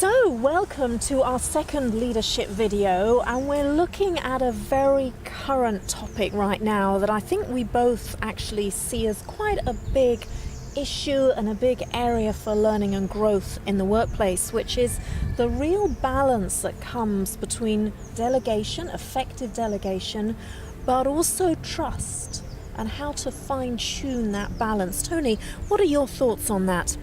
So, welcome to our second leadership video, and we're looking at a very current topic right now that I think we both actually see as quite a big issue and a big area for learning and growth in the workplace, which is the real balance that comes between delegation, effective delegation, but also trust, and how to fine-tune that balance. Tony, what are your thoughts on that?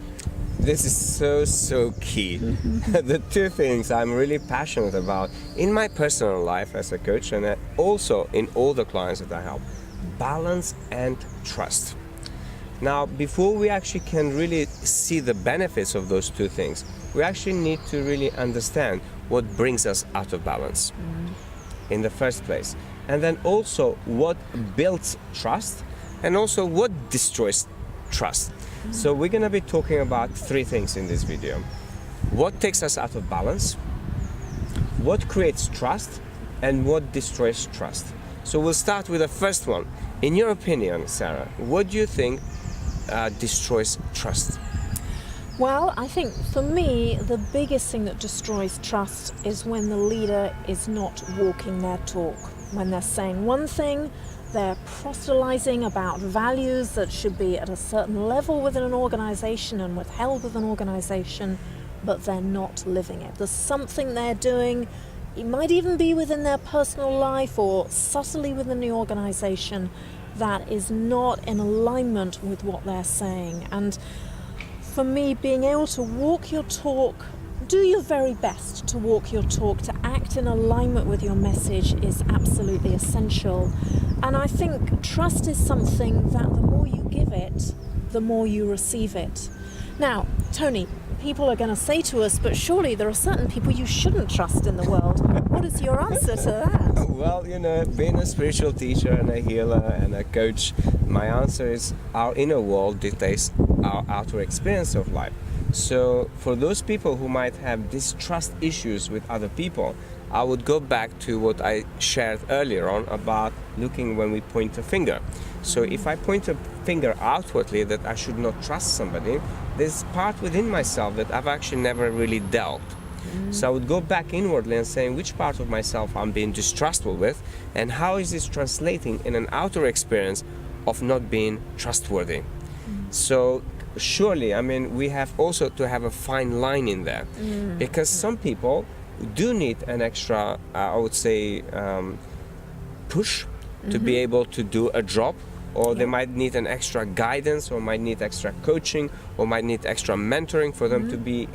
This is so key. The two things I'm really passionate about in my personal life as a coach and also in all the clients that I help: balance and trust. Now, before we actually can really see the benefits of those two things, we actually need to really understand what brings us out of balance in the first place. And then also what builds trust and also what destroys trust. So we're going to be talking about three things in this video: what takes us out of balance, what creates trust, and what destroys trust. So we'll start with the first one. In your opinion, Sarah, what do you think destroys trust? Well, I think for me, the biggest thing that destroys trust is when the leader is not walking their talk. When they're saying one thing, they're proselytizing about values that should be at a certain level within an organization and withheld with an organization, but they're not living it. There's something they're doing, it might even be within their personal life or subtly within the organization, that is not in alignment with what they're saying. And for me, being able to walk your talk, do your very best to walk your talk, to act in alignment with your message, is absolutely essential. And I think trust is something that the more you give it, the more you receive it. Now, Tony, people are going to say to us, but surely there are certain people you shouldn't trust in the world. What is your answer to that? Well, being a spiritual teacher and a healer and a coach, my answer is our inner world dictates our outer experience of life. So for those people who might have distrust issues with other people, I would go back to what I shared earlier on about looking when we point a finger. So if I point a finger outwardly that I should not trust somebody, there's part within myself that I've actually never really dealt. So I would go back inwardly and saying which part of myself I'm being distrustful with, and how is this translating in an outer experience of not being trustworthy. So surely, we have also to have a fine line in there, because some people do need an extra, I would say, push to be able to do a job, or they might need an extra guidance, or might need extra coaching, or might need extra mentoring for them to be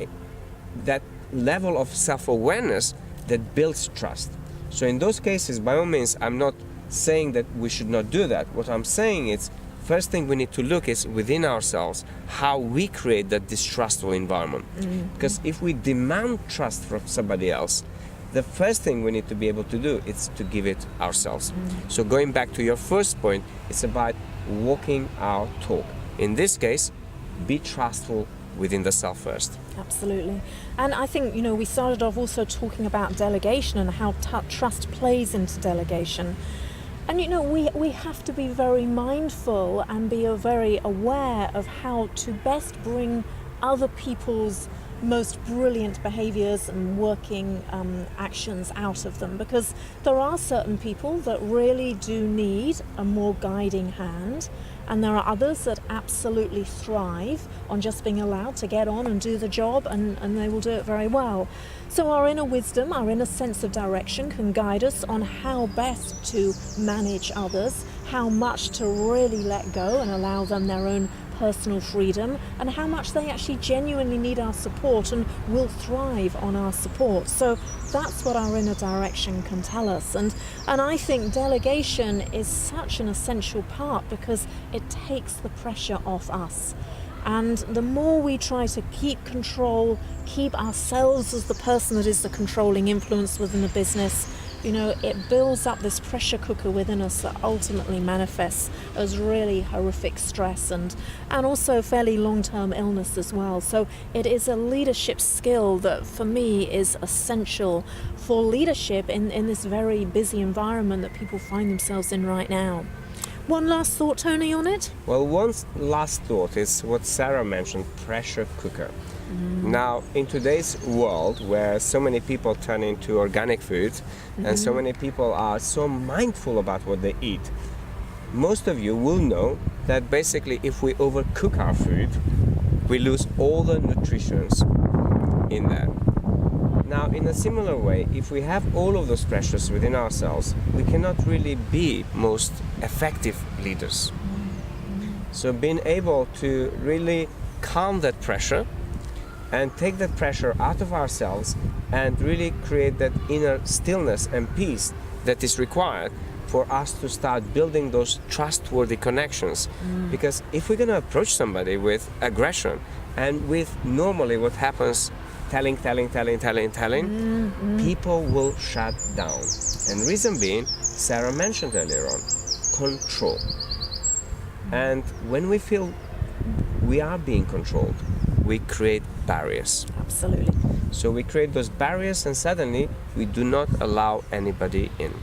that level of self-awareness that builds trust. So in those cases, by all means, I'm not saying that we should not do that. What I'm saying is, first thing we need to look is within ourselves how we create that distrustful environment. Because if we demand trust from somebody else, the first thing we need to be able to do is to give it ourselves. So going back to your first point, it's about walking our talk. In this case, be trustful within the self first. Absolutely. And I think, we started off also talking about delegation and how trust plays into delegation. And we have to be very mindful and be very aware of how to best bring other people's most brilliant behaviors and working actions out of them, because there are certain people that really do need a more guiding hand, and there are others that absolutely thrive on just being allowed to get on and do the job, and they will do it very well. So our inner wisdom, our inner sense of direction can guide us on how best to manage others, how much to really let go and allow them their own personal freedom, and how much they actually genuinely need our support and will thrive on our support. So that's what our inner direction can tell us. And I think delegation is such an essential part, because it takes the pressure off us. And the more we try to keep control, keep ourselves as the person that is the controlling influence within the business, it builds up this pressure cooker within us that ultimately manifests as really horrific stress and also fairly long-term illness as well. So it is a leadership skill that for me is essential for leadership in this very busy environment that people find themselves in right now. One last thought, Tony, on it? Well, one last thought is what Sarah mentioned, pressure cooker. Now, in today's world where so many people turn into organic food and so many people are so mindful about what they eat, most of you will know that basically if we overcook our food, we lose all the nutrients in there. Now, in a similar way, if we have all of those pressures within ourselves, we cannot really be most effective leaders. So being able to really calm that pressure and take that pressure out of ourselves and really create that inner stillness and peace that is required for us to start building those trustworthy connections. Because if we're going to approach somebody with aggression and with normally what happens, telling, people will shut down. And reason being, Sarah mentioned earlier on, control. And when we feel we are being controlled, we create barriers. Absolutely. So we create those barriers and suddenly we do not allow anybody in.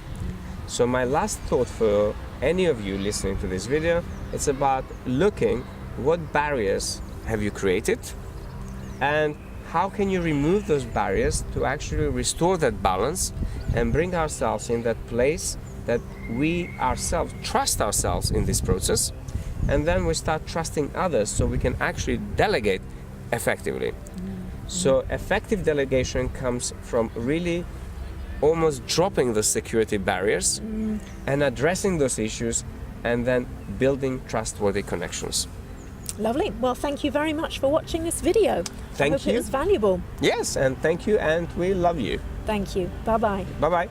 So my last thought for any of you listening to this video, it's about looking what barriers have you created and how can you remove those barriers to actually restore that balance and bring ourselves in that place that we ourselves trust ourselves in this process, and then we start trusting others so we can actually delegate effectively. So effective delegation comes from really almost dropping the security barriers and addressing those issues and then building trustworthy connections. Lovely. Well, thank you very much for watching this video. Thank I hope you. it was valuable. Yes, and thank you, and we love you. Thank you. Bye-bye. Bye-bye.